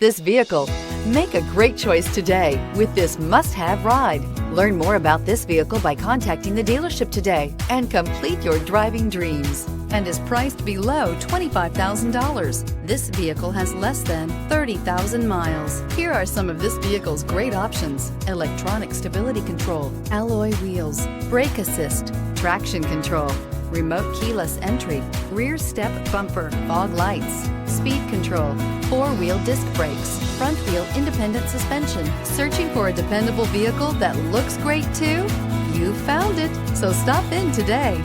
this vehicle. Make a great choice today with this must-have ride. Learn more about this vehicle by contacting the dealership today and complete your driving dreams, and is priced below $25,000. This vehicle has less than 30,000 miles. Here are some of this vehicle's great options: electronic stability control, alloy wheels, brake assist, traction control, remote keyless entry, rear step bumper, fog lights, speed control, four-wheel disc brakes, front wheel independent suspension. Searching for a dependable vehicle that looks great too? You found it, so stop in today.